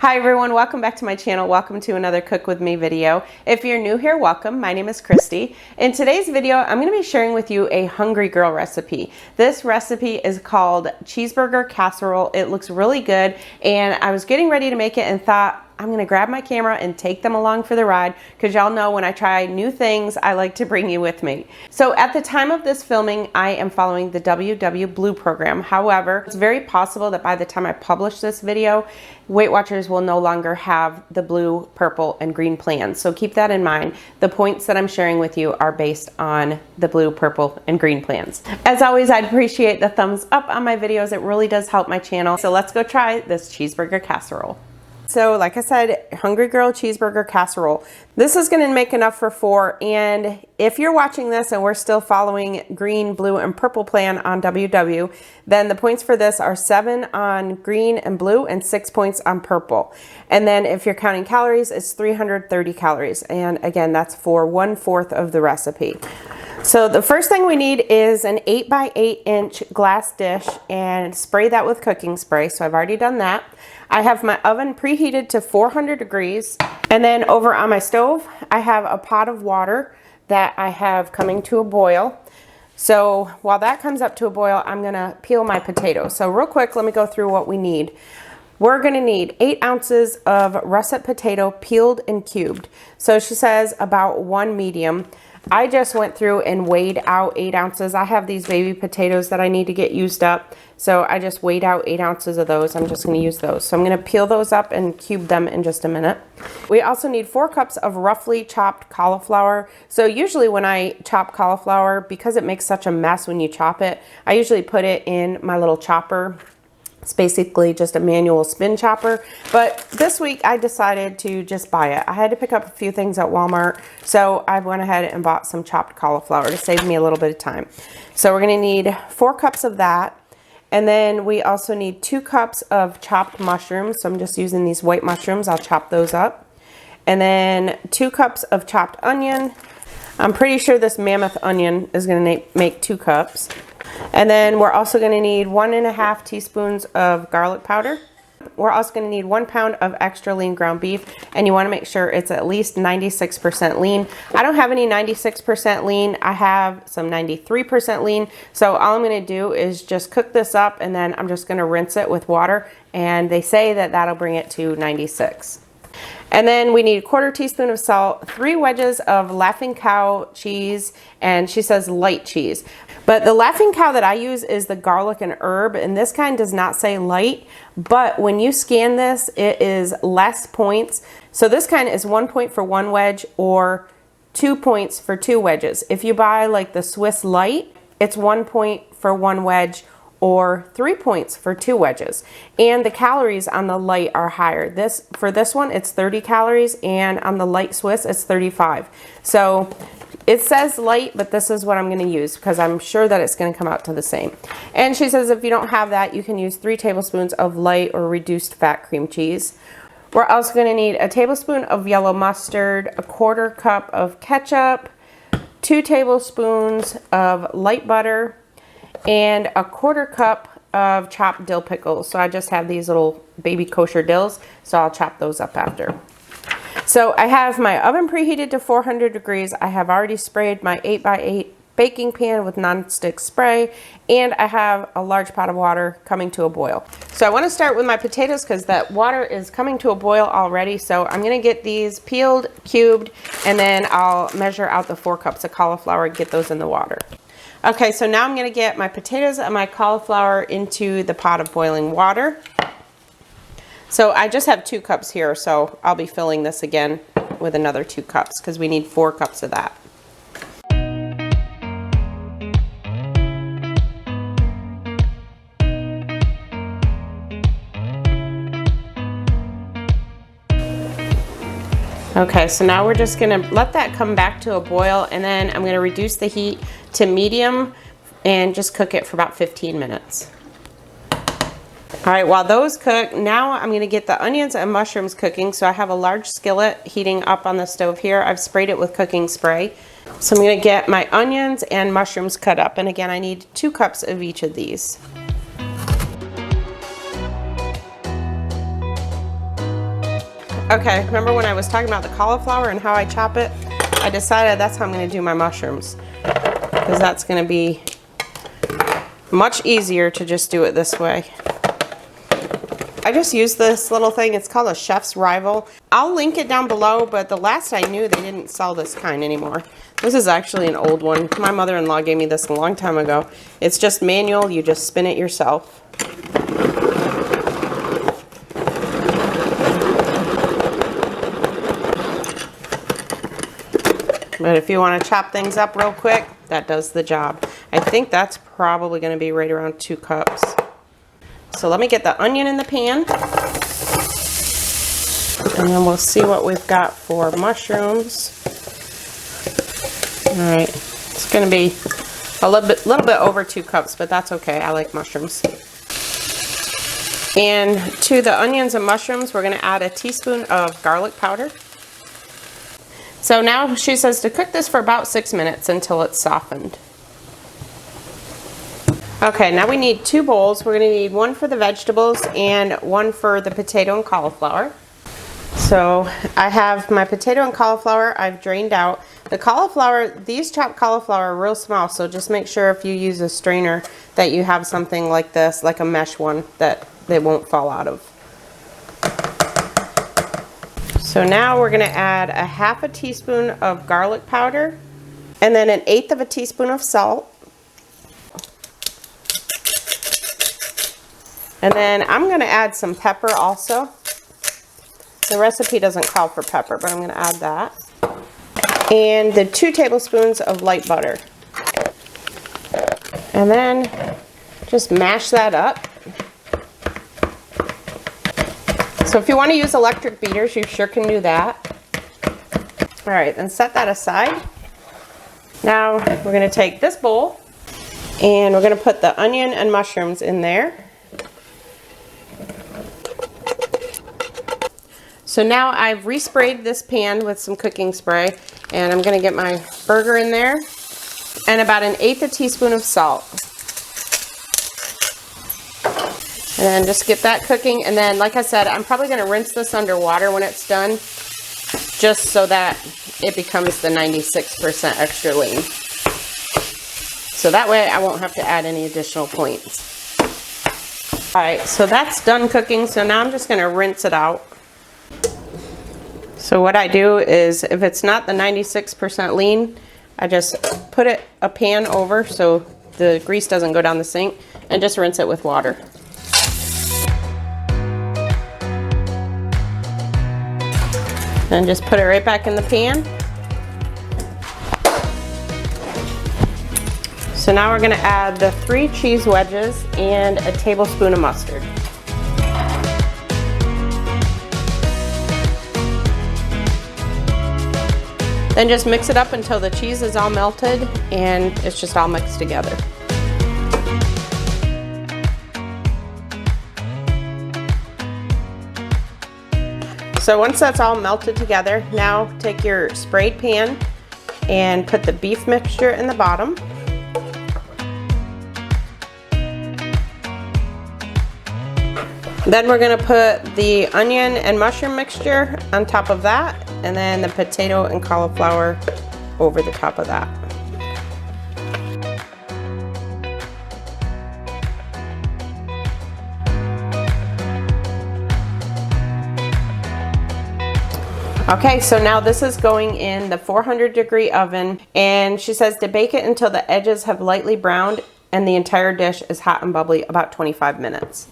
Hi everyone, welcome back to my channel. Welcome to another Cook With Me video. If you're new here, welcome. My name is Kristi. In today's video, I'm going to be sharing with you a Hungry Girl recipe. This recipe is called Cheeseburger Casserole. It looks really good, and I was getting ready to make it and thought, I'm going to grab my camera and take them along for the ride, because y'all know when I try new things, I like to bring you with me. So at the time of this filming, I am following the WW Blue program. However, it's very possible that by the time I publish this video, Weight Watchers will no longer have the blue, purple, and green plans. So keep that in mind. The points that I'm sharing with you are based on the blue, purple, and green plans. As always, I'd appreciate the thumbs up on my videos. It really does help my channel. So let's go try this cheeseburger casserole. So like I said, Hungry Girl Cheeseburger Casserole. This is going to make enough for 4, and if you're watching this and we're still following green, blue, and purple plan on WW, then the points for this are 7 on green and blue and 6 points on purple. And then if you're counting calories, it's 330 calories. And again, that's for 1/4 of the recipe. So the first thing we need is an 8 by 8 inch glass dish, and spray that with cooking spray. So I've already done that. I have my oven preheated to 400 degrees. And then over on my stove, I have a pot of water that I have coming to a boil. So while that comes up to a boil, I'm gonna peel my potatoes. So real quick, let me go through what we need. We're gonna need 8 ounces of russet potato, peeled and cubed. So she says about 1 medium. I just went through and weighed out 8 ounces. I have these baby potatoes that I need to get used up. So I just weighed out 8 ounces of those. I'm just gonna use those. So I'm gonna peel those up and cube them in just a minute. We also need 4 cups of roughly chopped cauliflower. So usually when I chop cauliflower, because it makes such a mess when you chop it, I usually put it in my little chopper. It's basically just a manual spin chopper, but this week I decided to just buy it. I had to pick up a few things at Walmart, so I went ahead and bought some chopped cauliflower to save me a little bit of time. So we're gonna need 4 cups of that, and then we also need 2 cups of chopped mushrooms. So I'm just using these white mushrooms. I'll chop those up. And then 2 cups of chopped onion. I'm pretty sure this mammoth onion is gonna make 2 cups. And then we're also going to need 1½ teaspoons of garlic powder. We're also going to need 1 pound of extra lean ground beef, and you want to make sure it's at least 96% lean. I don't have any 96% lean. I have some 93% lean. So all I'm going to do is just cook this up, and then I'm just going to rinse it with water, and they say that that'll bring it to 96. And then we need 1/4 teaspoon of salt, 3 wedges of Laughing Cow cheese, and she says light cheese. But the Laughing Cow that I use is the garlic and herb, and this kind does not say light, but when you scan this, it is less points. So this kind is 1 point for 1 wedge or 2 points for 2 wedges. If you buy like the Swiss Light, it's 1 point for 1 wedge or 3 points for 2 wedges. And the calories on the light are higher. For this one, it's 30 calories, and on the light Swiss, it's 35. So it says light, but this is what I'm going to use because I'm sure that it's going to come out to the same. And she says if you don't have that, you can use 3 tablespoons of light or reduced fat cream cheese. We're also going to need a tablespoon of yellow mustard, a 1/4 cup of ketchup, 2 tablespoons of light butter, and a 1/4 cup of chopped dill pickles. So I just have these little baby kosher dills, so I'll chop those up after. So I have my oven preheated to 400 degrees. I have already sprayed my 8 by 8 baking pan with nonstick spray, and I have a large pot of water coming to a boil. So I want to start with my potatoes because that water is coming to a boil already. So I'm going to get these peeled, cubed, and then I'll measure out the 4 cups of cauliflower and get those in the water. Okay, so now I'm going to get my potatoes and my cauliflower into the pot of boiling water. So I just have 2 cups here, so I'll be filling this again with another 2 cups because we need 4 cups of that. Okay, so now we're just gonna let that come back to a boil, and then I'm gonna reduce the heat to medium and just cook it for about 15 minutes. All right, while those cook, now I'm gonna get the onions and mushrooms cooking. So I have a large skillet heating up on the stove here. I've sprayed it with cooking spray. So I'm gonna get my onions and mushrooms cut up. And again, I need 2 cups of each of these. Okay, remember when I was talking about the cauliflower and how I chop it? I decided that's how I'm gonna do my mushrooms, because that's gonna be much easier to just do it this way. I just used this little thing. It's called a Chef's Rival. I'll link it down below, but the last I knew, they didn't sell this kind anymore. This is actually an old one. My mother-in-law gave me this a long time ago. It's just manual. You just spin it yourself. But if you want to chop things up real quick, that does the job. I think that's probably going to be right around 2 cups. So let me get the onion in the pan. And then we'll see what we've got for mushrooms. All right, it's going to be a little bit over 2 cups, but that's okay. I like mushrooms. And to the onions and mushrooms, we're going to add a teaspoon of garlic powder. So now she says to cook this for about 6 minutes until it's softened. Okay, now we need 2 bowls. We're going to need one for the vegetables and one for the potato and cauliflower. So I have my potato and cauliflower I've drained out. The cauliflower, these chopped cauliflower are real small, so just make sure if you use a strainer that you have something like this, like a mesh one, that they won't fall out of. So now we're going to add a half a teaspoon of garlic powder and then 1/8 of a teaspoon of salt. And then I'm going to add some pepper also. The recipe doesn't call for pepper, but I'm going to add that. And the 2 tablespoons of light butter. And then just mash that up. So if you want to use electric beaters, you sure can do that. All right, then set that aside. Now we're going to take this bowl and we're going to put the onion and mushrooms in there. So now I've resprayed this pan with some cooking spray, and I'm going to get my burger in there and about 1/8 a teaspoon of salt. And then just get that cooking, and then like I said, I'm probably going to rinse this under water when it's done, just so that it becomes the 96% extra lean. So that way I won't have to add any additional points. Alright, so that's done cooking, so now I'm just going to rinse it out. So what I do is, if it's not the 96% lean, I just put a pan over so the grease doesn't go down the sink, and just rinse it with water. And just put it right back in the pan. So now we're going to add the 3 cheese wedges and a tablespoon of mustard. Then just mix it up until the cheese is all melted and it's just all mixed together. So once that's all melted together, now take your sprayed pan and put the beef mixture in the bottom. Then we're going to put the onion and mushroom mixture on top of that, and then the potato and cauliflower over the top of that. Okay, so now this is going in the 400-degree oven, and she says to bake it until the edges have lightly browned and the entire dish is hot and bubbly, about 25 minutes.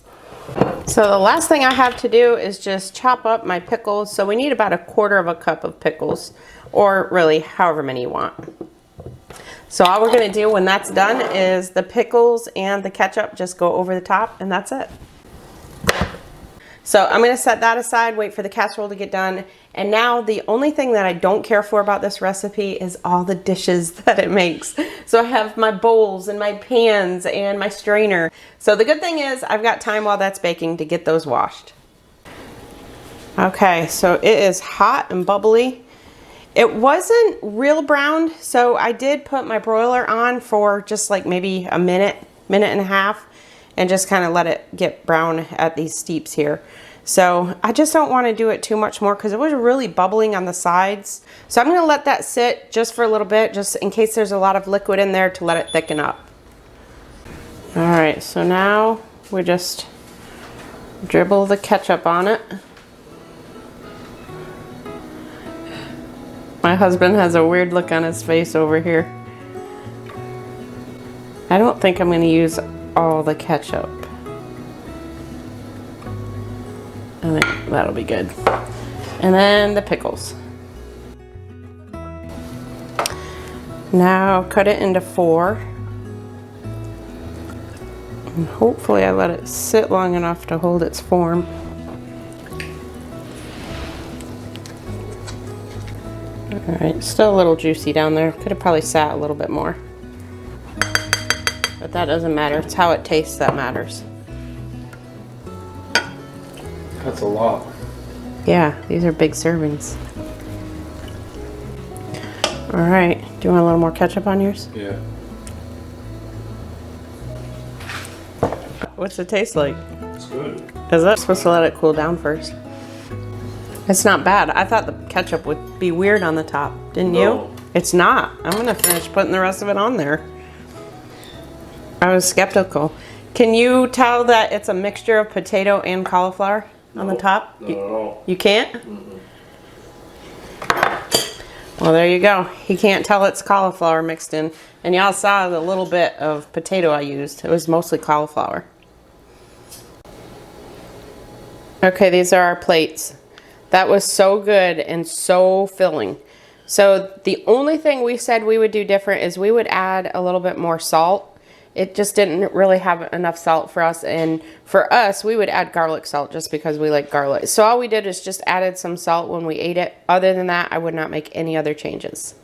So the last thing I have to do is just chop up my pickles. So we need about 1/4 cup of pickles, or really however many you want. So all we're going to do when that's done is the pickles and the ketchup just go over the top, and that's it. So I'm going to set that aside, wait for the casserole to get done. And now the only thing that I don't care for about this recipe is all the dishes that it makes. So I have my bowls and my pans and my strainer. So the good thing is I've got time while that's baking to get those washed. Okay, so it is hot and bubbly. It wasn't real browned, so I did put my broiler on for just like maybe a minute and a half, and just kind of let it get brown at these steeps here. So I just don't want to do it too much more because it was really bubbling on the sides. So I'm going to let that sit just for a little bit, just in case there's a lot of liquid in there, to let it thicken up. All right, so now we just dribble the ketchup on it. My husband has a weird look on his face over here. I don't think I'm going to use all the ketchup. I think that'll be good. And then the pickles. Now cut it into 4. And hopefully I let it sit long enough to hold its form. All right, still a little juicy down there. Could have probably sat a little bit more. But that doesn't matter. It's how it tastes that matters. That's a lot. Yeah, these are big servings. All right, do you want a little more ketchup on yours? Yeah. What's it taste like? It's good. Is it? Supposed to let it cool down first. It's not bad. I thought the ketchup would be weird on the top, didn't you? It's not. I'm gonna finish putting the rest of it on there. I was skeptical. Can you tell that it's a mixture of potato and cauliflower on the top? No. You can't? Mm-mm. Well, there you go. He can't tell it's cauliflower mixed in. And y'all saw the little bit of potato I used. It was mostly cauliflower. Okay, these are our plates. That was so good and so filling. So the only thing we said we would do different is we would add a little bit more salt. It just didn't really have enough salt for us. And for us, we would add garlic salt just because we like garlic. So all we did is just added some salt when we ate it. Other than that, I would not make any other changes.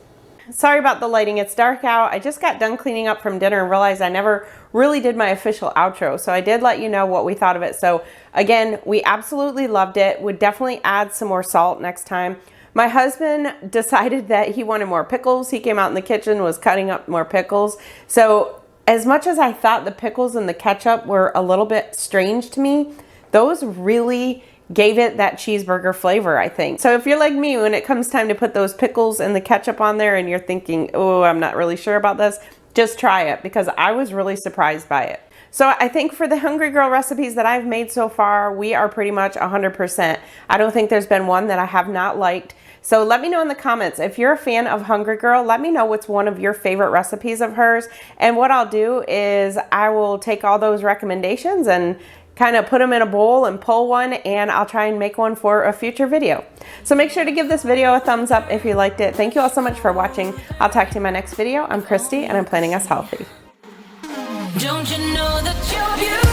Sorry about the lighting. It's dark out. I just got done cleaning up from dinner and realized I never really did my official outro. So I did let you know what we thought of it. So again, we absolutely loved it. Would definitely add some more salt next time. My husband decided that he wanted more pickles. He came out in the kitchen, was cutting up more pickles. So as much as I thought the pickles and the ketchup were a little bit strange to me, those really gave it that cheeseburger flavor, I think. So if you're like me, when it comes time to put those pickles and the ketchup on there and you're thinking, oh, I'm not really sure about this, just try it, because I was really surprised by it. So I think for the Hungry Girl recipes that I've made so far, we are pretty much 100%. I don't think there's been one that I have not liked. So let me know in the comments. If you're a fan of Hungry Girl, let me know what's one of your favorite recipes of hers. And what I'll do is I will take all those recommendations and kind of put them in a bowl and pull one, and I'll try and make one for a future video. So make sure to give this video a thumbs up if you liked it. Thank you all so much for watching. I'll talk to you in my next video. I'm Kristi, and I'm planning us healthy. Don't you know that you're beautiful?